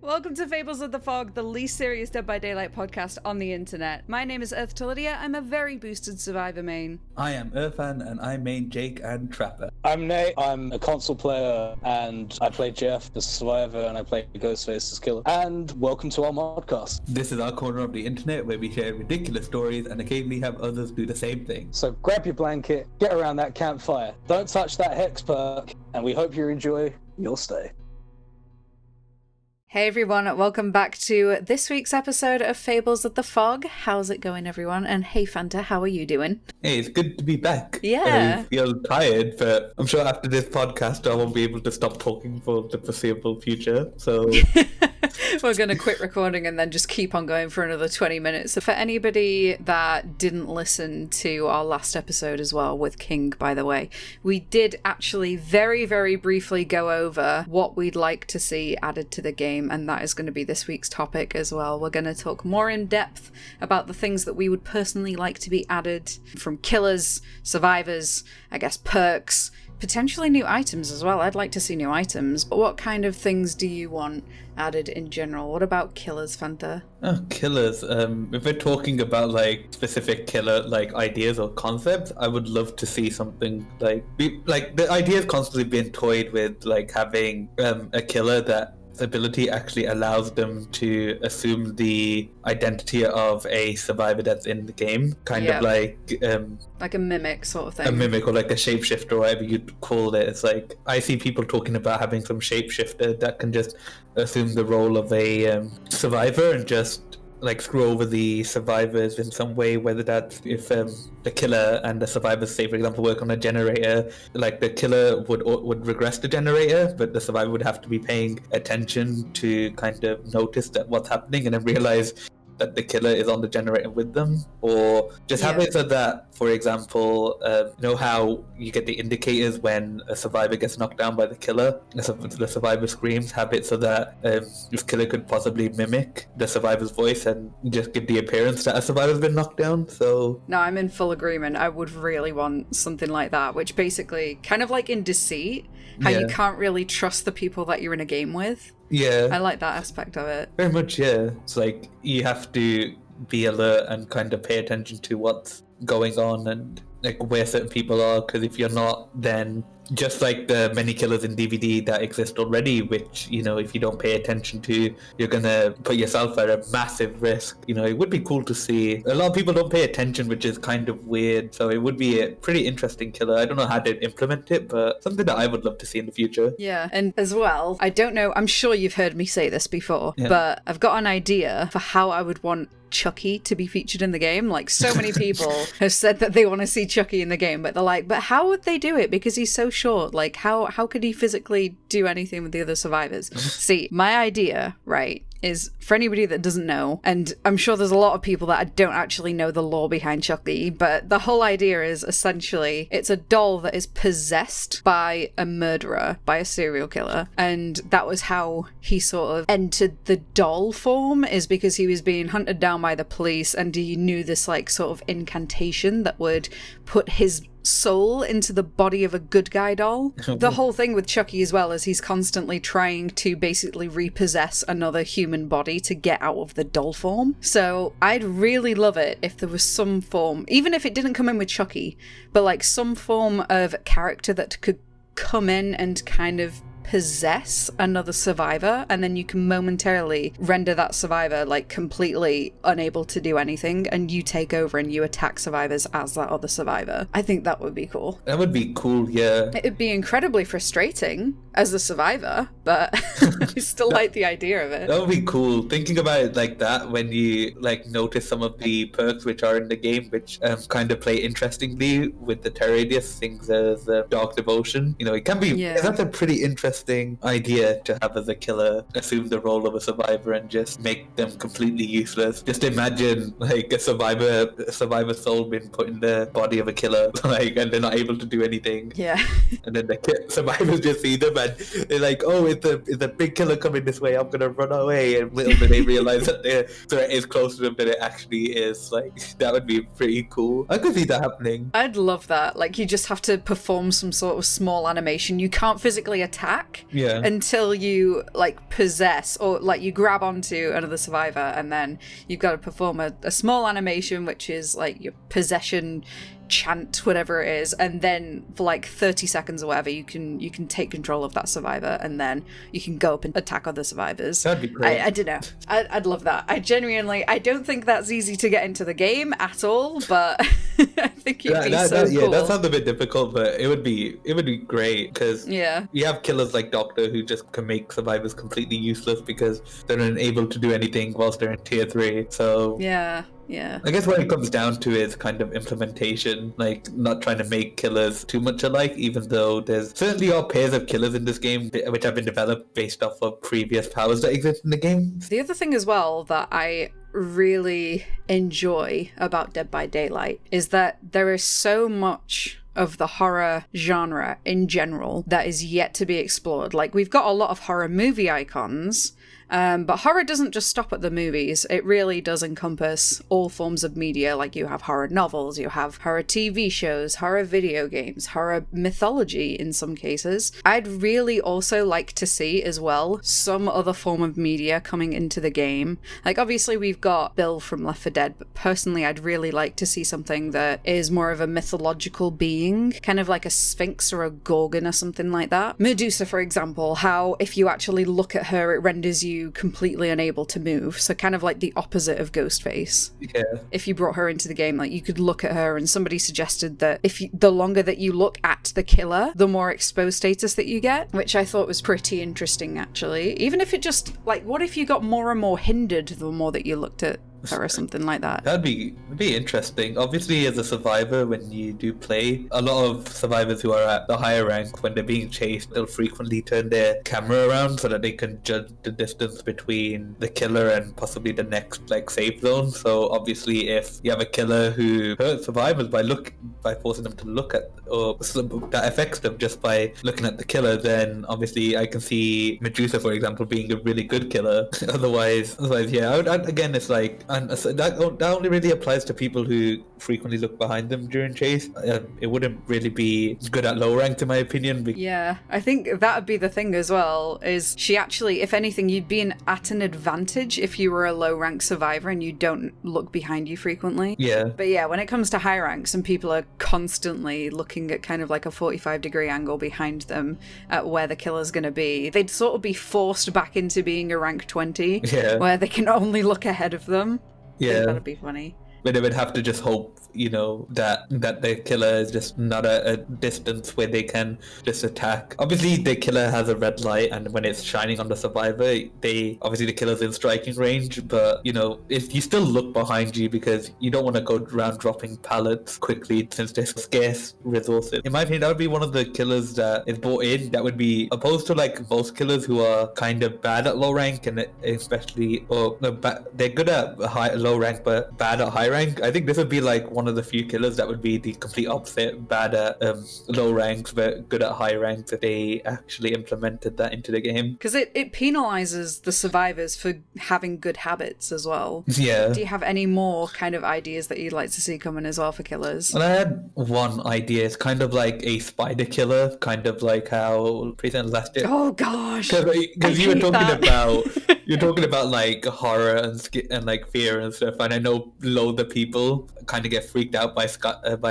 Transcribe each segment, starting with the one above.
Welcome to Fables of the Fog, the least serious Dead by Daylight podcast on the internet. My name is EarthToLydia. I'm a very boosted survivor main. I am Irfan, and I main Jake and Trapper. I'm Nate. I'm a console player, and I play Jeff, the survivor, and I play Ghostface, the killer. And welcome to our podcast. This is our corner of the internet where we share ridiculous stories and occasionally have others do the same thing. So grab your blanket, get around that campfire, don't touch that hex perk, and we hope you enjoy your stay. Hey everyone, welcome back to this week's episode of Fables of the Fog. How's it going, everyone? And hey Fanta, how are you doing? Hey, it's good to be back. Yeah. I feel tired, but I'm sure after this podcast I won't be able to stop talking for the foreseeable future, so... We're going to quit recording and then just keep on going for another 20 minutes. So for anybody that didn't listen to our last episode as well with King, by the way, we did actually very, very briefly go over what we'd like to see added to the game, and that is going to be this week's topic as well. We're going to talk more in depth about the things that we would personally like to be added from killers, survivors, I guess perks, potentially new items as well. I'd like to see new items. But what kind of things do you want added in general? What about killers, Fanta? Oh, killers. If we're talking about like specific killer like ideas or concepts, I would love to see something like the idea is constantly being toyed with, like having a killer that ability actually allows them to assume the identity of a survivor that's in the game, kind of like a mimic sort of thing. A mimic, or like a shapeshifter, or whatever you'd call it. It's like I see people talking about having some shapeshifter that can just assume the role of a survivor and just like screw over the survivors in some way, whether that's if the killer and the survivors, say for example, work on a generator, like the killer would regress the generator, but the survivor would have to be paying attention to kind of notice that what's happening and then realize that the killer is on the generator with them, or just have it so that, for example, you know how you get the indicators when a survivor gets knocked down by the killer, the survivor screams, have it so that this killer could possibly mimic the survivor's voice and just give the appearance that a survivor's been knocked down. So no, I'm in full agreement. I would really want something like that, which basically kind of like in Deceit, how you can't really trust the people that you're in a game with. Yeah, I like that aspect of it. Very much, yeah. It's like you have to be alert and kind of pay attention to what's going on and like where certain people are, because if you're not, then just like the many killers in DVD that exist already, which, you know, if you don't pay attention to, you're gonna put yourself at a massive risk. You know, it would be cool to see. A lot of people don't pay attention, which is kind of weird, so it would be a pretty interesting killer. I don't know how to implement it, but something that I would love to see in the future. Yeah, and as well, I don't know, I'm sure you've heard me say this before, but I've got an idea for how I would want Chucky to be featured in the game. Like, so many people have said that they want to see Chucky in the game, but they're like, but how would they do it? Because he's so short. Like, how could he physically do anything with the other survivors? See, my idea, right, is for anybody that doesn't know, and I'm sure there's a lot of people that don't actually know the lore behind Chucky, but the whole idea is essentially it's a doll that is possessed by a murderer, by a serial killer, and that was how he sort of entered the doll form, is because he was being hunted down by the police and he knew this like sort of incantation that would put his soul into the body of a good guy doll. The whole thing with Chucky as well is he's constantly trying to basically repossess another human body to get out of the doll form. So I'd really love it if there was some form, even if it didn't come in with Chucky, but like some form of character that could come in and kind of possess another survivor, and then you can momentarily render that survivor like completely unable to do anything, and you take over and you attack survivors as that other survivor. I think that would be cool. That would be cool, yeah. It'd be incredibly frustrating as a survivor, but I still like the idea of it. That would be cool. Thinking about it like that, when you like notice some of the perks which are in the game, which kind of play interestingly with the terror radius, things as dark devotion. You know, it can be. Yeah. That's a pretty interesting idea to have as a killer assume the role of a survivor and just make them completely useless. Just imagine like a survivor soul being put in the body of a killer, like, and they're not able to do anything. Yeah. And then the survivors just see them and they're like, oh, it's a big killer coming this way, I'm gonna run away, and little do they realize that the threat is closer to them than it actually is. Like, that would be pretty cool. I could see that happening. I'd love that. Like, you just have to perform some sort of small animation. You can't physically attack until you, like, possess or, like, you grab onto another survivor, and then you've got to perform a small animation, which is, like, your possession chant, whatever it is, and then for like 30 seconds or whatever, you can take control of that survivor, and then you can go up and attack other survivors. That'd be great. I don't know. I'd love that. I don't think that's easy to get into the game at all, but I think it'd be so cool. Yeah, that sounds a bit difficult, but it would be great, because you have killers like Doctor who just can make survivors completely useless because they're unable to do anything whilst they're in tier 3. So yeah. I guess what it comes down to is kind of implementation, like not trying to make killers too much alike, even though there's certainly are pairs of killers in this game which have been developed based off of previous powers that exist in the game. The other thing as well that I really enjoy about Dead by Daylight is that there is so much of the horror genre in general that is yet to be explored. Like, we've got a lot of horror movie icons, but horror doesn't just stop at the movies. It really does encompass all forms of media. Like, you have horror novels, you have horror TV shows, horror video games, horror mythology in some cases. I'd really also like to see as well some other form of media coming into the game. Like, obviously we've got Bill from Left 4 Dead, but personally I'd really like to see something that is more of a mythological being, kind of like a sphinx or a gorgon or something like that. Medusa, for example, how if you actually look at her, it renders you completely unable to move, so kind of like the opposite of Ghostface. If you brought her into the game, like, you could look at her, and somebody suggested that the longer that you look at the killer, the more exposed status that you get, which I thought was pretty interesting, actually. Even if it just, like, what if you got more and more hindered the more that you looked at her or something like that? That'd be interesting. Obviously, as a survivor, when you do play, a lot of survivors who are at the higher rank, when they're being chased, they'll frequently turn their camera around so that they can judge the distance between the killer and possibly the next, like, safe zone. So obviously, if you have a killer who hurts survivors by forcing them to look at, or that affects them just by looking at the killer, then obviously I can see Medusa, for example, being a really good killer. otherwise, yeah, again, it's like, and that only really applies to people who frequently look behind them during chase. It wouldn't really be good at low rank, in my opinion. Yeah, I think that would be the thing as well, is she actually, if anything, you'd be at an advantage if you were a low rank survivor and you don't look behind you frequently. Yeah. But yeah, when it comes to high ranks and people are constantly looking at kind of like a 45-degree angle behind them at where the killer's going to be, they'd sort of be forced back into being a rank 20, where they can only look ahead of them. Yeah, that'd be funny. But they would have to just hope, that the killer is just not a distance where they can just attack. Obviously, the killer has a red light, and when it's shining on the survivor, the killer's in striking range. But if you still look behind you, because you don't want to go around dropping pallets quickly since there's scarce resources. In my opinion, that would be one of the killers that is brought in. That would be opposed to, like, most killers who are kind of bad at low rank, and especially, they're good at low rank but bad at high rank. I think this would be like one of the few killers that would be the complete opposite, bad at low ranks but good at high ranks, if they actually implemented that into the game. Because it penalizes the survivors for having good habits as well. Yeah. Do you have any more kind of ideas that you'd like to see coming as well for killers? Well, I had one idea. It's kind of like a spider killer, kind of like how Prison Elastic. Oh gosh, because you were talking about like horror and like fear and stuff, and I know loads of people kind of get freaked out by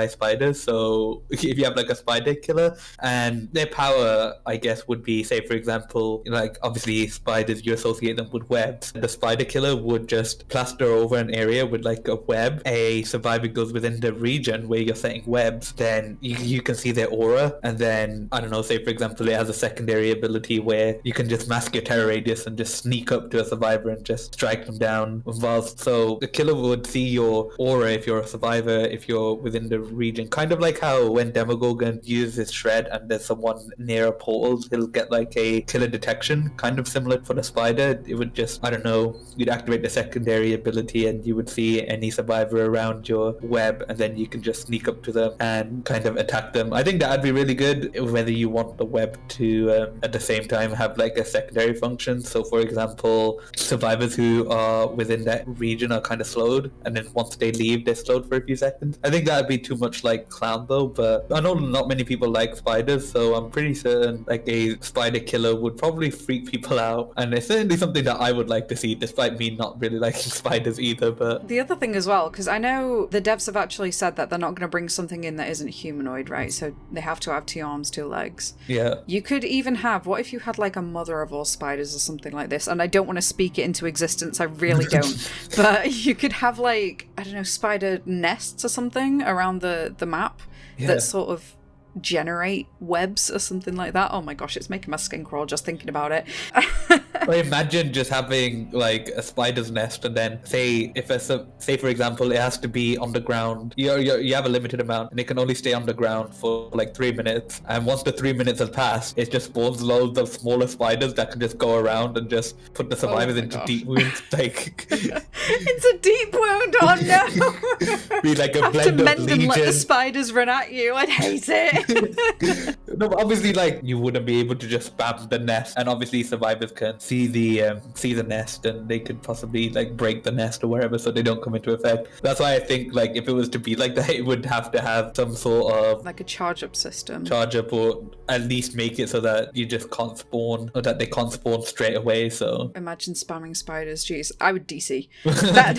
spiders. So if you have like a spider killer, and their power, I guess, would be, say for example, like obviously spiders, you associate them with webs. The spider killer would just plaster over an area with like a web. A survivor goes within the region where you're setting webs, then you can see their aura, and then I don't know, say for example, it has a secondary ability where you can just mask your terror radius and just sneak up to a survivor and just strike them down. So the killer would see your aura if you're a survivor if you're within the region. Kind of like how when Demogorgon uses shred and there's someone near a portal, he'll get like a killer detection, kind of similar for the spider. It would just, I don't know, you'd activate the secondary ability and you would see any survivor around your web, and then you can just sneak up to them and kind of attack them. I think that'd be really good, whether you want the web to at the same time have like a secondary function. So for example, survivors who are within that region are kind of slowed, and then once they leave, they're slowed for a few seconds. I think that'd be too much like clown though, but I know not many people like spiders, so I'm pretty certain like a spider killer would probably freak people out, and it's certainly something that I would like to see, despite me not really liking spiders either. But the other thing as well, because I know the devs have actually said that they're not going to bring something in that isn't humanoid, right? So they have to have 2 arms, 2 legs. Yeah. You could even have, what if you had like a mother of all spiders or something like this? And I don't want to speak it into existence, I really don't. But you could have like, I don't know, spider nests or something around the map that sort of generate webs or something like that. Oh my gosh, it's making my skin crawl just thinking about it. Or imagine just having like a spider's nest, and then say for example it has to be on the ground. You have a limited amount, and it can only stay on the ground for like 3 minutes. And once the 3 minutes has passed, it just spawns loads of smaller spiders that can just go around and just put the survivors into deep wounds. Like it's a deep wound. Oh no! Be like a have blend to of mend and let the Legion. spiders run at you. I'd hate it. No, but obviously, like you wouldn't be able to just spam the nest, and obviously survivors can see the nest, and they could possibly like break the nest or wherever, so they don't come into effect. That's why I think like if it was to be like that, it would have to have some sort of like a charge up system. Charge up, or at least make it so that you just can't spawn, or that they can't spawn straight away. So imagine spamming spiders. Jeez, I would DC. That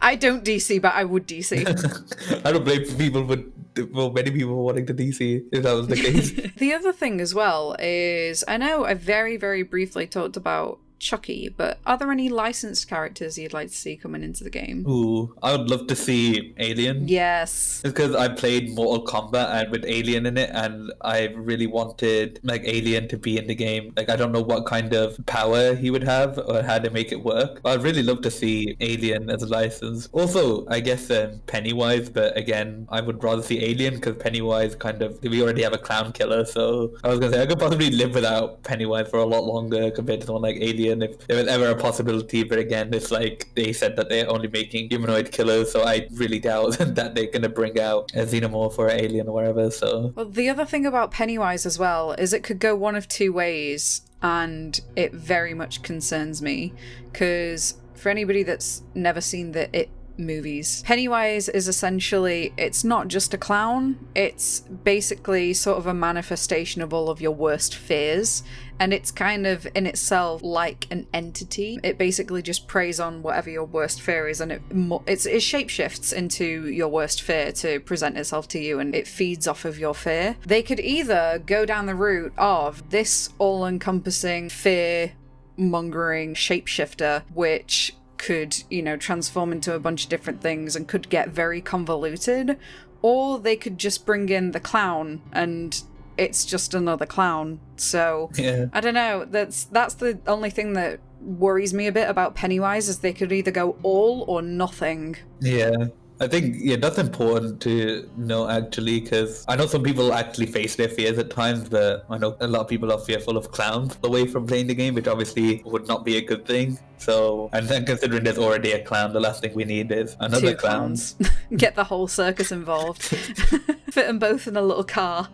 I don't DC, but I would DC. I don't blame people, but well, many people wanting to DC if that was the case. The other thing as well is, I know I very, very briefly talked about Chucky, but are there any licensed characters you'd like to see coming into the game? Ooh, I would love to see Alien. Yes. It's because I played Mortal Kombat and with Alien in it, and I really wanted like Alien to be in the game. Like I don't know what kind of power he would have or how to make it work, but I'd really love to see Alien as a license. Also, I guess Pennywise, but again, I would rather see Alien because Pennywise we already have a clown killer, so I was gonna say I could possibly live without Pennywise for a lot longer compared to someone like Alien if there was ever a possibility. But again, it's like they said that they're only making humanoid killers, so I really doubt that they're gonna bring out a xenomorph or an alien or whatever. So well, the other thing about Pennywise as well is it could go one of 2 ways, and it very much concerns me, because for anybody that's never seen the It movies, Pennywise is essentially, it's not just a clown, it's basically sort of a manifestation of all of your worst fears, and it's kind of in itself like an entity. It basically just preys on whatever your worst fear is, and it shapeshifts into your worst fear to present itself to you, and it feeds off of your fear. They could either go down the route of this all-encompassing fear-mongering shapeshifter, which could, transform into a bunch of different things and could get very convoluted, or they could just bring in the clown and it's just another clown. So yeah. I don't know, that's the only thing that worries me a bit about Pennywise, is they could either go all or nothing. Yeah, I think that's important to know actually, because I know some people actually face their fears at times, but I know a lot of people are fearful of clowns away from playing the game, which obviously would not be a good thing. So, and then considering there's already a clown, the last thing we need is another 2 clowns. Get the whole circus involved. Fit them both in a little car.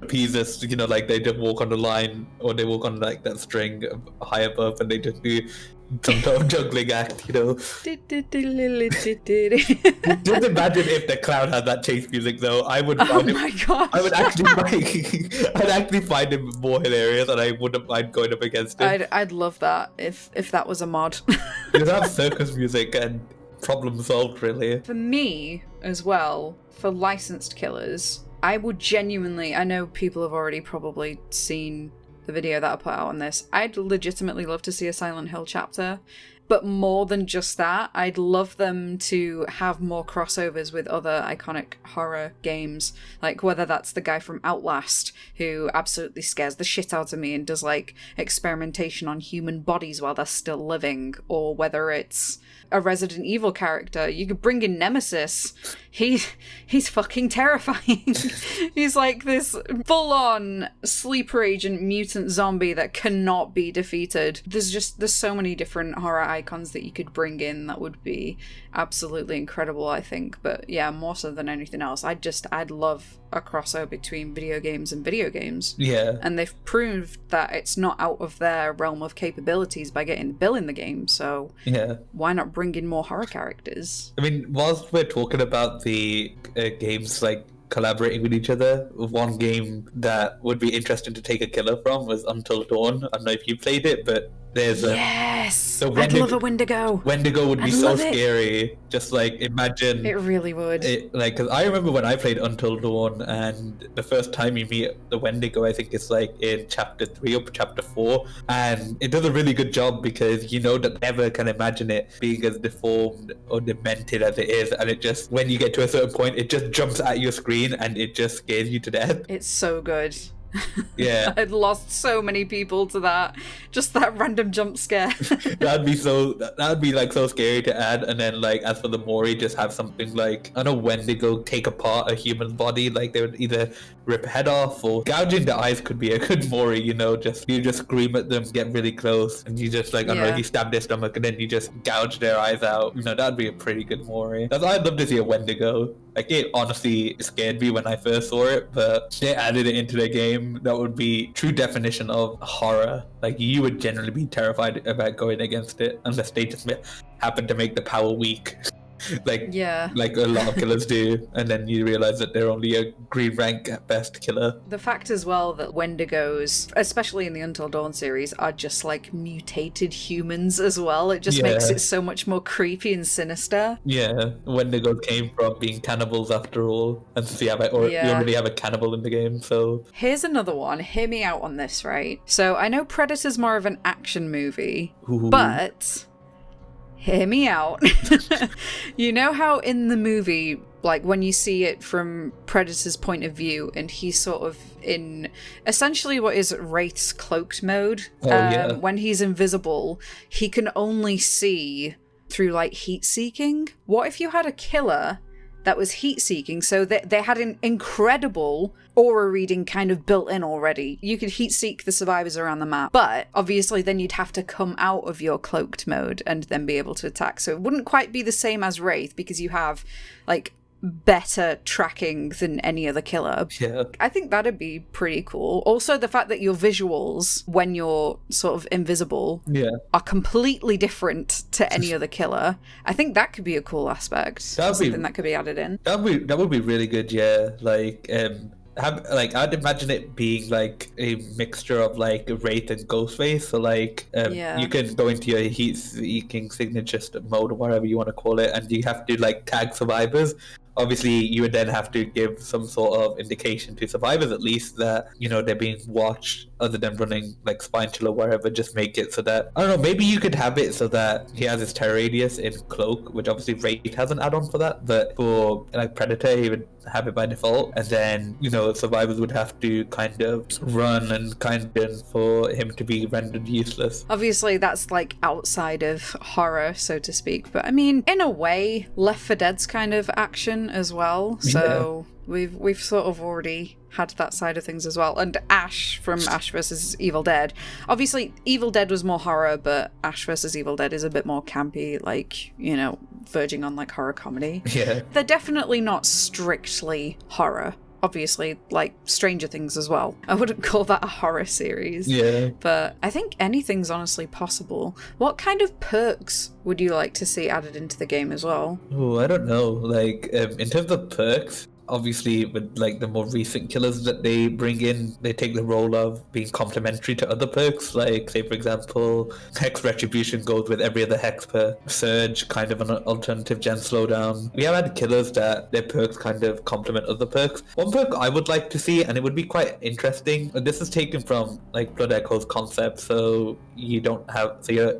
Pieces, like they just walk on the line, or they walk on like that string high above, and they just do some sort of juggling act, Just imagine if the clown had that chase music, though. I would find my gosh. I would I'd actually find him more hilarious, and I wouldn't mind going up against him. I'd love that if that was a mod. You'd have circus music and problem solved, really. For me as well, for licensed killers, I would genuinely, I know people have already probably seen the video that I put out on this, I'd legitimately love to see a Silent Hill chapter, But more than just that, I'd love them to have more crossovers with other iconic horror games. Like whether that's the guy from Outlast, who absolutely scares the shit out of me and does like experimentation on human bodies while they're still living, or whether it's a Resident Evil character. You could bring in Nemesis. He's fucking terrifying. He's like this full-on sleeper agent mutant zombie that cannot be defeated. There's so many different horror icons that you could bring in that would be absolutely incredible, I think. But yeah, more so than anything else, I'd love a crossover between video games and video games. Yeah. And they've proved that it's not out of their realm of capabilities by getting Bill in the game, so yeah, why not bring in more horror characters? I mean, whilst we're talking about the games like collaborating with each other, one game that would be interesting to take a killer from was Until Dawn. I don't know if you played it, but there's yes, I'd love a Wendigo. Wendigo would be so scary. Just like imagine it really would. Like, because I remember when I played Until Dawn, and the first time you meet the Wendigo, I think it's like in chapter 3 or chapter 4, and it does a really good job because you know that never can imagine it being as deformed or demented as it is, and it just, when you get to a certain point, it just jumps at your screen and it just scares you to death. It's so good. Yeah. I'd lost so many people to that. Just that random jump scare. That'd be like so scary to add. And then like, as for the Mori, just have something like, I don't know, Wendigo take apart a human body. Like they would either rip a head off, or gouging the eyes could be a good Mori, you know, you just scream at them, get really close, and you just like, I don't know, you stab their stomach and then you just gouge their eyes out. You know, that'd be a pretty good Mori. I'd love to see a Wendigo. Like, it honestly scared me when I first saw it, but they added it into their game. That would be true definition of horror. Like, you would generally be terrified about going against it, unless they just happen to make the power weak. like a lot of killers do, and then you realize that they're only a green rank at best killer. The fact as well that Wendigos, especially in the Until Dawn series, are just like mutated humans as well. It just makes it so much more creepy and sinister. Yeah, Wendigo came from being cannibals after all, and since you already have a cannibal in the game, so... Here's another one. Hear me out on this, right? So I know Predator's more of an action movie, Ooh. but... Hear me out. You know how in the movie, like when you see it from Predator's point of view, and he's sort of in essentially what is Wraith's cloaked mode. When he's invisible, he can only see through like heat seeking. What if you had a killer that was heat seeking, so that they had an incredible aura reading kind of built in already? You could heat seek the survivors around the map, but obviously then you'd have to come out of your cloaked mode and then be able to attack. So it wouldn't quite be the same as Wraith, because you have like better tracking than any other killer. Yeah. I think that'd be pretty cool. Also, the fact that your visuals, when you're sort of invisible, are completely different to any other killer. I think that could be a cool aspect. Something that could be added in. That would be really good, yeah. Like, I'd imagine it being like a mixture of like Wraith and Ghostface. So like, you can go into your heat-seeking signature mode or whatever you want to call it, and you have to like tag survivors. Obviously, you would then have to give some sort of indication to survivors, at least, that, you know, they're being watched, other than running like spine chill or whatever. Just make it so that, I don't know, maybe you could have it so that he has his terror radius in Cloak, which obviously Wraith has an add-on for that, but for like Predator, he would have it by default, and then, you know, survivors would have to kind of run and kind of for him to be rendered useless. Obviously, that's like outside of horror, so to speak, but I mean, in a way, Left 4 Dead's kind of action as well, so we've sort of already had that side of things as well. And Ash from Ash vs Evil Dead, obviously Evil Dead was more horror, but Ash vs Evil Dead is a bit more campy, like, you know, verging on like horror comedy. They're definitely not strictly horror. Obviously, like Stranger Things as well. I wouldn't call that a horror series. But I think anything's honestly possible. What kind of perks would you like to see added into the game as well? Oh, I don't know. Like, in terms of perks, obviously with like the more recent killers that they bring in, they take the role of being complementary to other perks. Like say for example, Hex Retribution goes with every other Hex perk. Surge, kind of an alternative gen slowdown. We have had killers that their perks kind of complement other perks. One perk I would like to see, and it would be quite interesting, this is taken from like Blood Echo's concept, so you're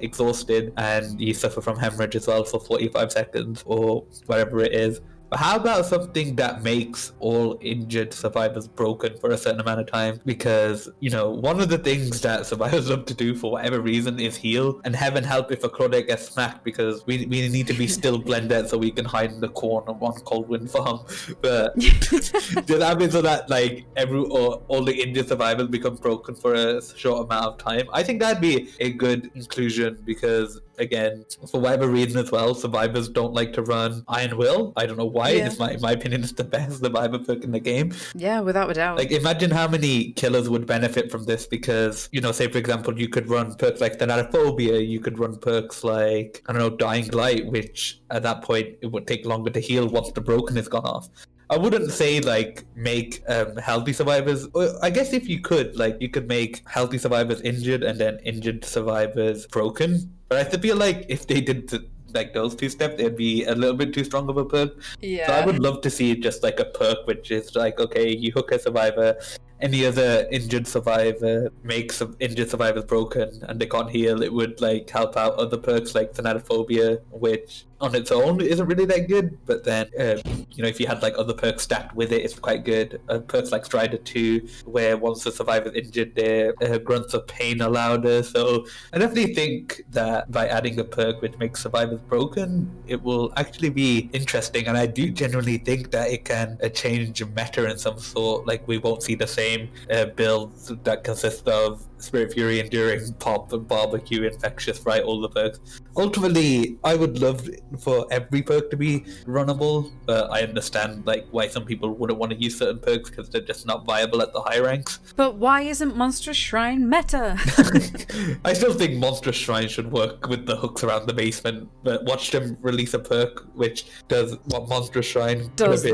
exhausted and you suffer from hemorrhage as well for 45 seconds or whatever it is. But how about something that makes all injured survivors broken for a certain amount of time? Because, one of the things that survivors love to do for whatever reason is heal. And heaven help if a Claudette gets smacked, because we need to be still blended so we can hide in the corner on Cold Wind Farm. But just having so that like all the injured survivors become broken for a short amount of time. I think that'd be a good inclusion, because again, for whatever reason as well, survivors don't like to run Iron Will. I don't know why. Yeah. In my opinion, it's the best survivor perk in the game. Yeah, without a doubt. Like, imagine how many killers would benefit from this, because, say for example, you could run perks like Thanatophobia, you could run perks like, I don't know, Dying Light, which at that point, it would take longer to heal once the broken has gone off. I wouldn't say like make healthy survivors. I guess if you could, like, you could make healthy survivors injured and then injured survivors broken. But I feel like if they did like those two steps, it'd be a little bit too strong of a perk. Yeah. So I would love to see just like a perk which is like, okay, you hook a survivor, any other injured survivor makes injured survivors broken and they can't heal. It would like help out other perks like Thanatophobia, which on its own isn't really that good, but then if you had like other perks stacked with it, it's quite good. Perks like Strider 2, where once the survivor's injured, their grunts of pain are louder. So I definitely think that by adding a perk which makes survivors broken, it will actually be interesting, and I do genuinely think that it can change meta in some sort. Like, we won't see the same builds that consist of Spirit Fury, Enduring, Pop, and Barbecue, Infectious, right? All the perks. Ultimately, I would love for every perk to be runnable, but I understand like why some people wouldn't want to use certain perks because they're just not viable at the high ranks. But why isn't Monstrous Shrine meta? I still think Monstrous Shrine should work with the hooks around the basement, but watch them release a perk which does what Monstrous Shrine does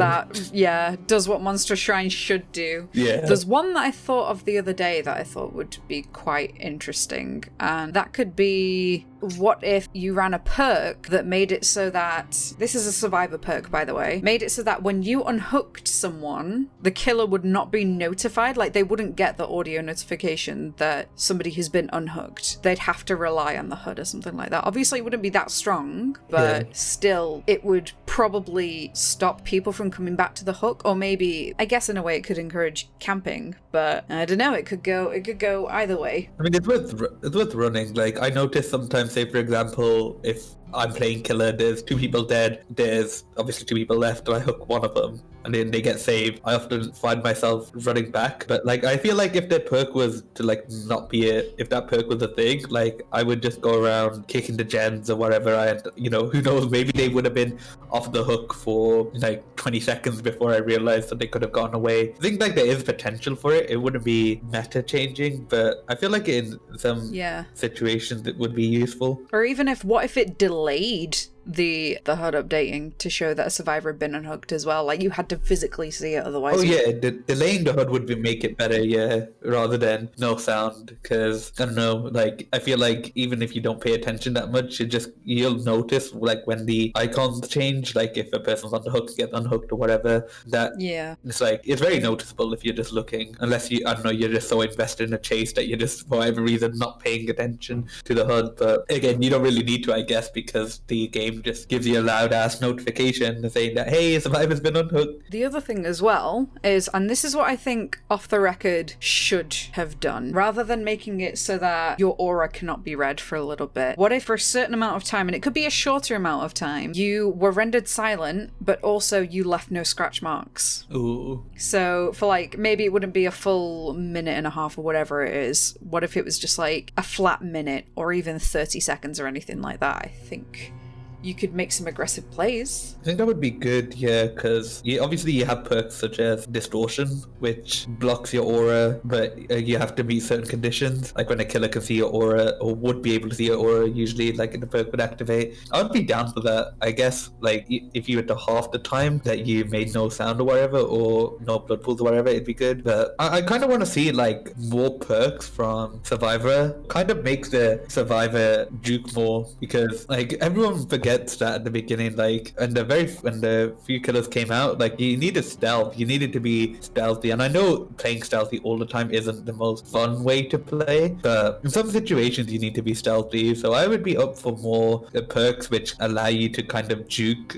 what Monstrous Shrine should do. Yeah. There's one that I thought of the other day that I thought would be quite interesting, and that could be, what if you ran a perk that made it so that, this is a survivor perk by the way, made it so that when you unhooked someone, the killer would not be notified, like they wouldn't get the audio notification that somebody has been unhooked. They'd have to rely on the HUD or something like that. Obviously it wouldn't be that strong, but still it would probably stop people from coming back to the hook, or maybe, I guess in a way it could encourage camping, but I don't know, it could go either way. I mean, it's worth running. Like, I notice sometimes, say for example, if I'm playing killer, there's 2 people dead, there's obviously 2 people left, and I hook one of them and then they get saved, I often find myself running back. But like, I feel like if that perk was to like not be if that perk was a thing, like I would just go around kicking the gens or whatever. Who knows, maybe they would have been off the hook for like 20 seconds before I realized that they could have gone away. I think like there is potential for it. It wouldn't be meta changing, but I feel like in some situations it would be useful. Or even what if it delayed the HUD updating to show that a survivor had been unhooked as well? Like, you had to physically see it, otherwise. Oh yeah, delaying the HUD would make it better, rather than no sound. Because I don't know, like I feel like even if you don't pay attention that much, you'll notice like when the icons change, like if a person's on the hook gets unhooked or whatever. It's like it's very noticeable if you're just looking, unless you're just so invested in a chase that you're just for whatever reason not paying attention to the HUD. But again, you don't really need to, I guess, because the game just gives you a loud ass notification saying that, hey, a survivor's been unhooked. The other thing as well is, and this is what I think Off the Record should have done, rather than making it so that your aura cannot be read for a little bit, what if for a certain amount of time, and it could be a shorter amount of time, you were rendered silent, but also you left no scratch marks? Ooh. So for like, maybe it wouldn't be a full minute and a half or whatever it is. What if it was just like a flat minute or even 30 seconds or anything like that? I think you could make some aggressive plays. I think that would be good, yeah, because obviously you have perks such as Distortion, which blocks your aura, but you have to meet certain conditions, like when a killer can see your aura, or would be able to see your aura, usually, like the perk would activate. I would be down for that, I guess, like if you were to half the time that you made no sound or whatever, or no blood pools or whatever, it'd be good. But I kind of want to see like more perks from Survivor. Kind of makes the Survivor juke more, because like everyone forgets that at the beginning, like when the few killers came out, like you needed stealth, you needed to be stealthy, and I know playing stealthy all the time isn't the most fun way to play, but in some situations you need to be stealthy. So I would be up for more perks which allow you to kind of juke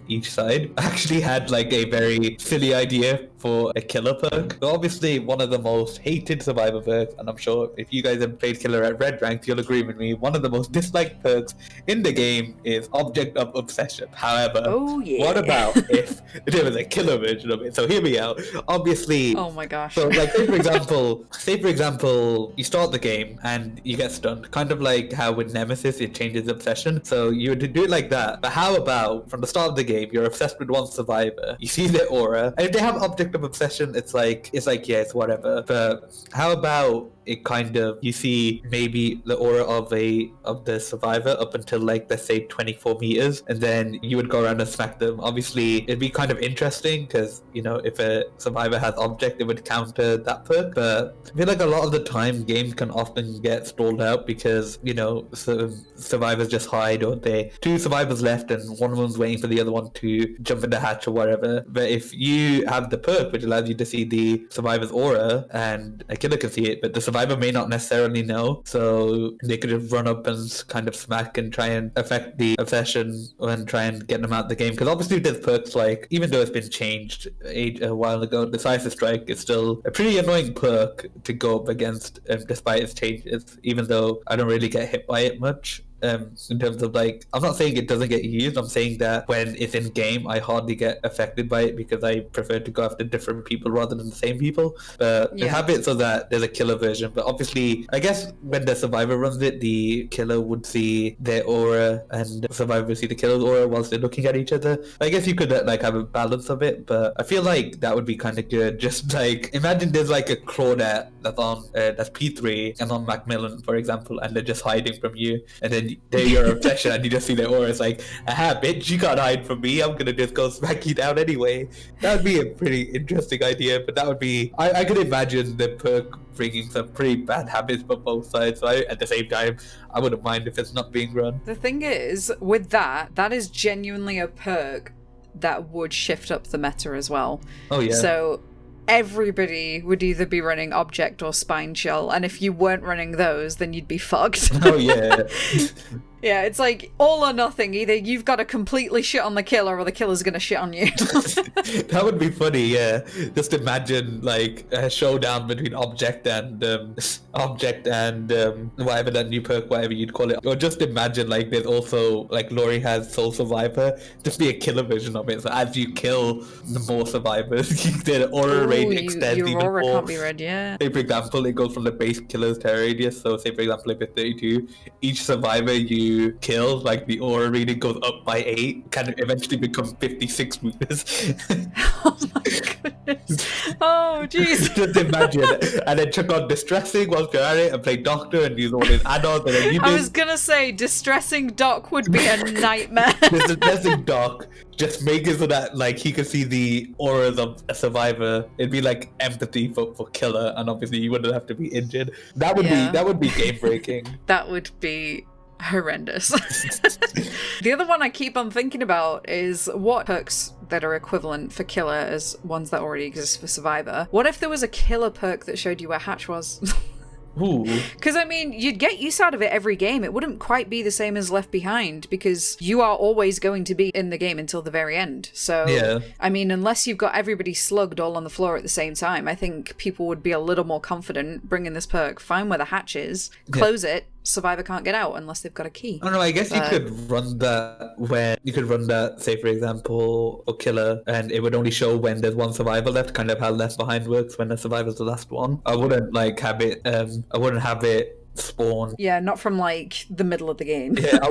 each side. I actually had like a very silly idea for a killer perk. So obviously one of the most hated Survivor perks, and I'm sure if you guys have played killer at red rank, you'll agree with me, one of the most disliked perks in the game is Object of Obsession. However, what about if there was a killer version of it? So hear me out. Obviously, oh my gosh. So like say for example, you start the game and you get stunned, kind of like how with Nemesis it changes obsession. So you would do it like that. But how about from the start of the game you're obsessed with one survivor, you see their aura, and if they have Object of Obsession, it's like yeah, it's whatever. But how about it kind of, you see maybe the aura of the survivor up until like, let's say 24 meters, and then you would go around and smack them. Obviously it'd be kind of interesting because, you know, if a survivor has object, it would counter that perk. But I feel like a lot of the time games can often get stalled out because, you know, survivors just hide, or they two survivors left and one of them's waiting for the other one to jump in the hatch or whatever. But if you have the perk which allows you to see the survivor's aura, and a killer can see it, but the survivor may not necessarily know, so they could just run up and kind of smack and try and affect the obsession and try and get them out of the game. Because obviously there's perks like, even though it's been changed a while ago, Decisive Strike is still a pretty annoying perk to go up against despite its changes, even though I don't really get hit by it much. In terms of like, I'm not saying it doesn't get used, I'm saying that when it's in game I hardly get affected by it because I prefer to go after different people rather than the same people. But they have it so that there's a killer version. But obviously I guess when the survivor runs it, the killer would see their aura and the survivor would see the killer's aura whilst they're looking at each other. I guess you could like have a balance of it, but I feel like that would be kind of good. Just like, imagine there's like a Claudette that's on that's P3 and on Macmillan, for example, and they're just hiding from you, and then they're your obsession and you just see their aura. It's like, aha, bitch, you can't hide from me, I'm gonna just go smack you down anyway. That would be a pretty interesting idea, but that would be, I could imagine the perk bringing some pretty bad habits for both sides, so at the same time I wouldn't mind if it's not being run. The thing is, with that is genuinely a perk that would shift up the meta as well. Oh yeah. So everybody would either be running Object or Spine Chill, and if you weren't running those, then you'd be fucked. Oh yeah. Yeah, it's like all or nothing. Either you've got to completely shit on the killer or the killer's gonna shit on you. That would be funny, yeah. Just imagine like a showdown between Object and whatever that new perk, whatever you'd call it. Or just imagine like there's also like Lori has Soul Survivor, just be a killer version of it. So as you kill the more survivors, their aura range extends your even aura more. can't be read, yeah. Say for example, it goes from the base killer's terror radius. So say for example, if it's 32, each survivor you kill, like the aura reading goes up by 8, can eventually become 56 meters. Oh my goodness. Oh jeez. Just imagine, and then check on Distressing whilst you're at it, and play Doctor and use all his add-ons, and then I was gonna say Distressing Doc would be a nightmare. Distressing Doc, just make it so that like he could see the auras of a survivor. It'd be like empathy for killer, and obviously you wouldn't have to be injured. That would be game breaking. That would be horrendous. The other one I keep on thinking about is what perks that are equivalent for killer as ones that already exist for survivor. What if there was a killer perk that showed you where hatch was? Because I mean, you'd get use out of it every game. It wouldn't quite be the same as Left Behind because you are always going to be in the game until the very end. So yeah. I mean, unless you've got everybody slugged all on the floor at the same time, I think people would be a little more confident bringing this perk, find where the hatch is, close it, survivor can't get out unless they've got a key. I don't know, I guess you could run that say for example, or killer, and it would only show when there's one survivor left, kind of how Left Behind works when the survivor's the last one. I wouldn't have it spawn. Yeah, not from like the middle of the game. Yeah, I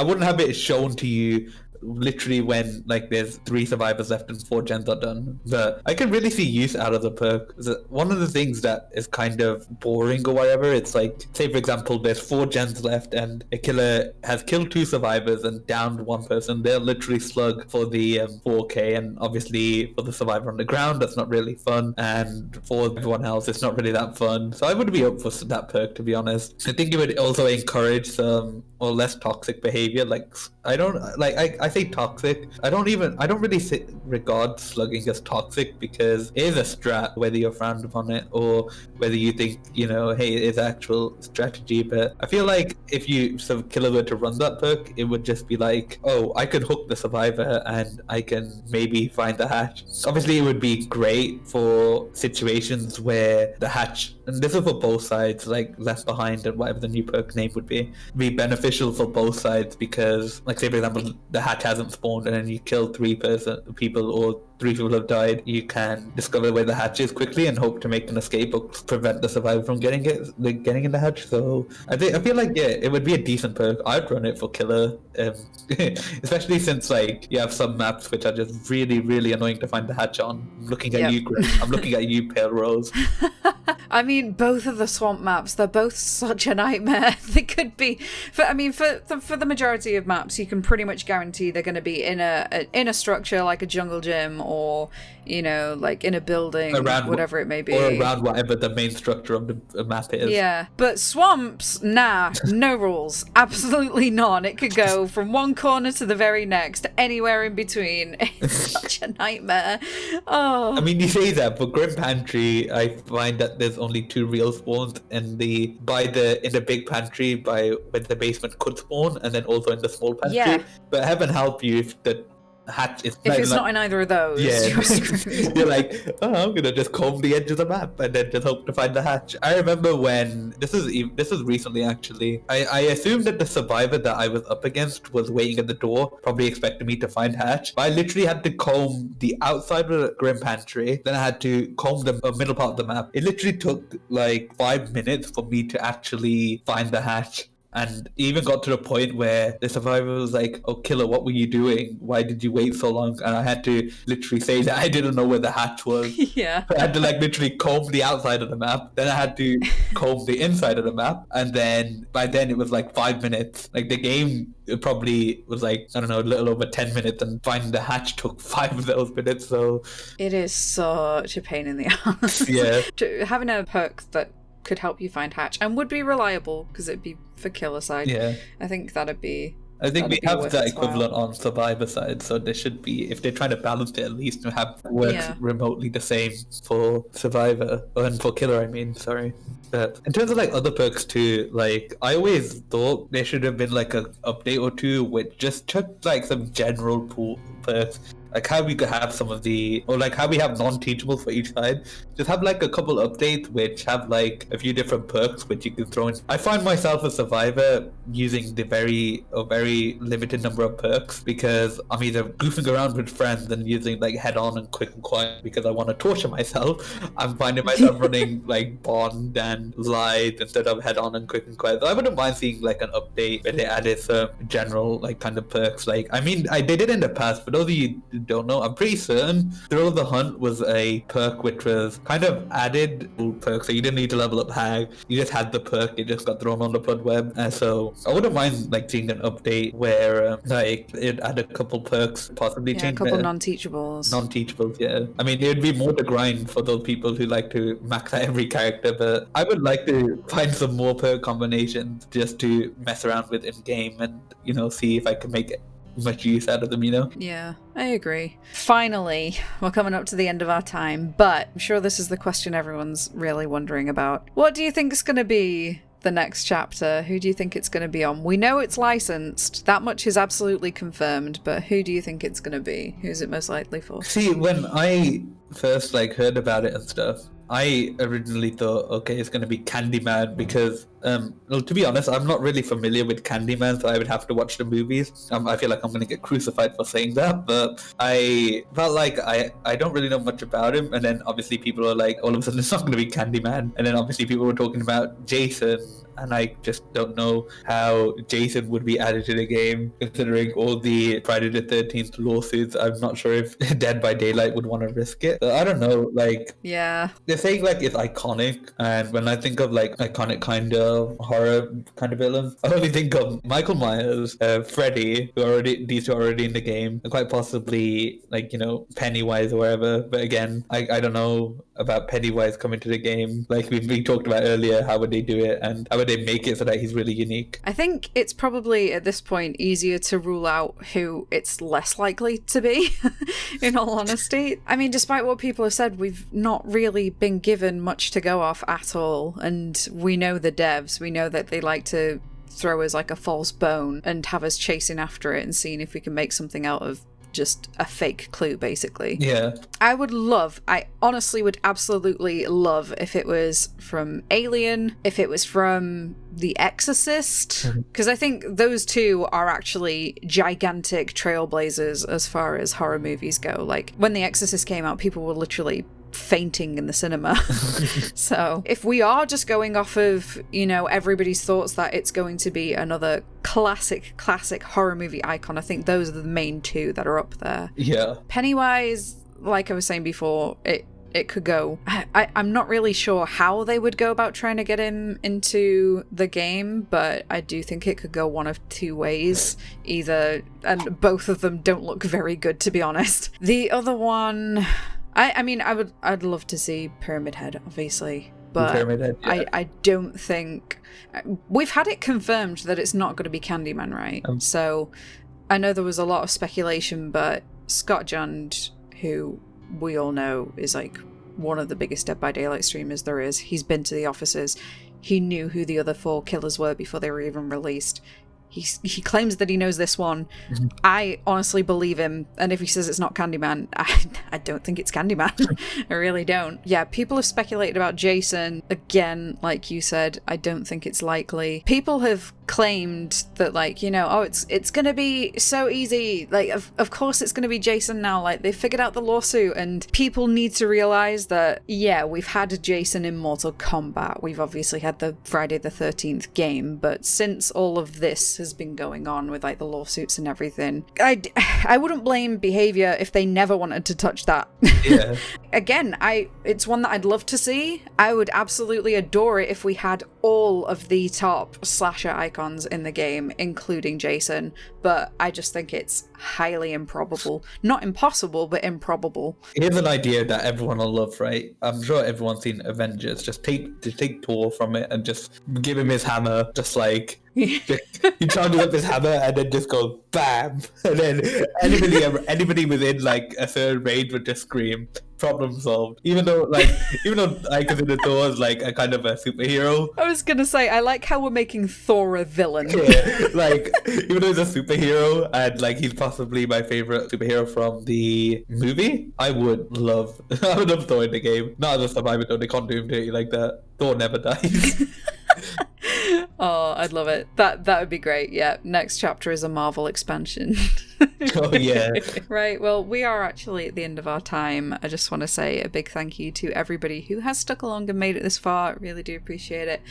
wouldn't have it shown to you literally when like there's 3 survivors left and 4 gens are done. But I can really see use out of the perk. One of the things that is kind of boring or whatever, it's like, say for example, there's 4 gens left and a killer has killed 2 survivors and downed 1 person. They'll literally slug for the 4k, and obviously for the survivor on the ground, that's not really fun, and for everyone else, it's not really that fun. So I would be up for that perk, to be honest. I think it would also encourage some or less toxic behavior. Like I say toxic. I don't really regard slugging as toxic, because it is a strat, whether you're frowned upon it or whether you think, hey, it is actual strategy. But I feel like if some killer were to run that perk, it would just be like, oh, I could hook the survivor and I can maybe find the hatch. Obviously, it would be great for situations where the hatch, and this is for both sides, like Left Behind and whatever the new perk name would be beneficial for both sides, because like say for example the hatch hasn't spawned and then you kill 3 people or 3 people have died, you can discover where the hatch is quickly and hope to make an escape or prevent the survivor from getting in the hatch. So I feel like it would be a decent perk. I'd run it for killer, especially since like you have some maps which are just really, really annoying to find the hatch on. I'm looking at you, Grim. I'm looking at you, Pale Rose. I mean, both of the swamp maps, they're both such a nightmare. They could be, for the majority of maps, you can pretty much guarantee they're going to be in a structure like a jungle gym, or like in a building, around whatever it may be, or around whatever the main structure of the map is. Yeah, but swamps, nah, no rules, absolutely none. It could go from one corner to the very next, anywhere in between. It's such a nightmare. Oh, I mean, you say that, but Grim Pantry, I find that there's only 2 real spawns in the big pantry where the basement could spawn, and then also in the small pantry. Yeah. But heaven help you if the hatch is if it's not in either of those. Yeah, you're like, oh, I'm gonna just comb the edge of the map and then just hope to find the hatch. I remember when this was recently actually. I assumed that the survivor that I was up against was waiting at the door, probably expecting me to find hatch. But I literally had to comb the outside of the Grim Pantry, then I had to comb the middle part of the map. It literally took like 5 minutes for me to actually find the hatch. And even got to the point where the survivor was like, oh, killer, what were you doing? Why did you wait so long? And I had to literally say that I didn't know where the hatch was. Yeah. I had to like literally comb the outside of the map. Then I had to comb the inside of the map. And then by then it was like 5 minutes. Like the game, it probably was like, I don't know, a little over 10 minutes. And finding the hatch took 5 of those minutes. So it is such a pain in the ass. Yeah. Having a perk that could help you find hatch and would be reliable, because it'd be for killer side. Yeah, I think that'd be. I think we have that equivalent on survivor side, so there should be, if they're trying to balance it, at least to have works remotely the same for survivor and for killer. I mean, sorry. But in terms of like other perks too, like I always thought there should have been like a update or two which just took like some general pool perks. Like how we could have some of or like how we have non-teachables for each side. Just have like a couple updates which have like a few different perks which you can throw in. I find myself a survivor using a very limited number of perks, because I'm either goofing around with friends and using like head on and quick and quiet because I want to torture myself. I'm finding myself running like Bond and Light instead of head on and quick and quiet. So I wouldn't mind seeing like an update where they added some general like kind of perks. Like, I mean, they did in the past, but those of you don't know, I'm pretty certain Thrill of the Hunt was a perk which was kind of added perk, so you didn't need to level up Hag, you just had the perk, it just got thrown on the blood web. And so I wouldn't mind like seeing an update where like it add a couple perks, possibly change a couple non-teachables. Yeah, I mean, it would be more to grind for those people who like to max out every character, but I would like to find some more perk combinations just to mess around with in game and see if I can make it much use out of them, Yeah, I agree. Finally, we're coming up to the end of our time, but I'm sure this is the question everyone's really wondering about. What do you think is going to be the next chapter? Who do you think it's going to be on? We know it's licensed, that much is absolutely confirmed, but who do you think it's going to be? Who's it most likely for? See, when I first heard about it and stuff, I originally thought, okay, it's going to be Candyman, because Well, to be honest, I'm not really familiar with Candyman, so I would have to watch the movies. I feel like I'm going to get crucified for saying that, but I felt like I don't really know much about him. And then obviously people are like, all of a sudden it's not going to be Candyman. And then obviously people were talking about Jason, and I just don't know how Jason would be added to the game, considering all the Friday the 13th lawsuits. I'm not sure if Dead by Daylight would want to risk it. But I don't know, like... Yeah. They're saying, like, it's iconic, and when I think of, like, iconic kind of horror kind of villains, I only think of Michael Myers, Freddy, these two are already in the game, and quite possibly, like, you know, Pennywise or whatever. But again, I don't know about Pennywise coming to the game. Like we talked about earlier, how would they do it, and how would they make it so that he's really unique? I think it's probably at this point easier to rule out who it's less likely to be, in all honesty. I mean, despite what people have said, we've not really been given much to go off at all, and we know the devs, we know that they like to throw us like a false bone and have us chasing after it and seeing if we can make something out of just a fake clue, basically. Yeah. I honestly would absolutely love if it was from Alien, if it was from The Exorcist, because I think those two are actually gigantic trailblazers as far as horror movies go. Like, when The Exorcist came out, people were literally fainting in the cinema. So if we are just going off of, you know, everybody's thoughts that it's going to be another classic horror movie icon, I think those are the main two that are up there. Yeah. Pennywise, like I was saying before, it could go. I'm not really sure how they would go about trying to get him into the game, but I do think it could go one of two ways. Either, and both of them don't look very good, to be honest. The other one, I mean, I'd love to see Pyramid Head, obviously, but Pyramid Head, yeah. I don't think... We've had it confirmed that it's not going to be Candyman, right? So I know there was a lot of speculation, but Scott Jund, who we all know is like one of the biggest Dead by Daylight streamers there is, he's been to the offices. He knew who the other 4 killers were before they were even released. He claims that he knows this one. Mm-hmm. I honestly believe him, and if he says it's not Candyman, I don't think it's Candyman. I really don't. Yeah, people have speculated about Jason. Again, like you said, I don't think it's likely. People have claimed that, like, you know, oh, it's gonna be so easy. Like, of course it's gonna be Jason now. Like, they figured out the lawsuit, and people need to realize that, yeah, we've had Jason in Mortal Kombat. We've obviously had the Friday the 13th game, but since all of this has been going on with like the lawsuits and everything, I wouldn't blame behavior if they never wanted to touch that. Yeah. Again, it's one that I'd love to see. I would absolutely adore it if we had all of the top slasher icons in the game, including Jason, but I just think it's highly improbable. Not impossible, but improbable. Here's an idea that everyone will love, right? I'm sure everyone's seen Avengers. Just take Thor from it and just give him his hammer, just like he charges up his hammer and then just goes bam, and then anybody within like a certain range would just scream, problem solved. Even though I consider Thor as like a kind of a superhero. I was gonna say, I like how we're making Thor a villain. Yeah, like, even though he's a superhero and like he's possibly my favorite superhero from the movie, I would love Thor in the game. Not as a survivor though, they can't do him dirty like that. Thor never dies. Oh, I'd love it. That would be great. Yeah, next chapter is a Marvel expansion. Oh, yeah. Right, well, we are actually at the end of our time. I just want to say a big thank you to everybody who has stuck along and made it this far. I really do appreciate it.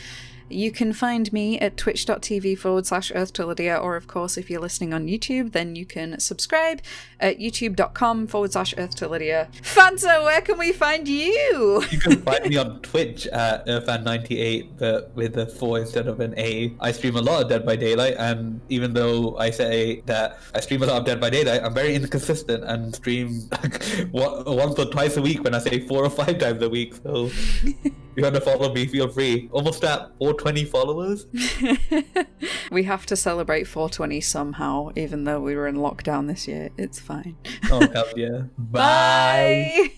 You can find me at twitch.tv/EarthToLydia, or of course, if you're listening on YouTube, then you can subscribe at youtube.com/EarthToLydia. Fanta, where can we find you? You can find me on Twitch at Irfan98, but with a 4 instead of an A. I stream a lot of Dead by Daylight, and even though I say that I stream a lot of Dead by Daylight, I'm very inconsistent and stream once or twice a week when I say 4 or 5 times a week. So if you want to follow me, feel free. Almost at 420 followers. We have to celebrate 420 somehow, even though we were in lockdown this year. It's fine. Oh, hell yeah. Bye.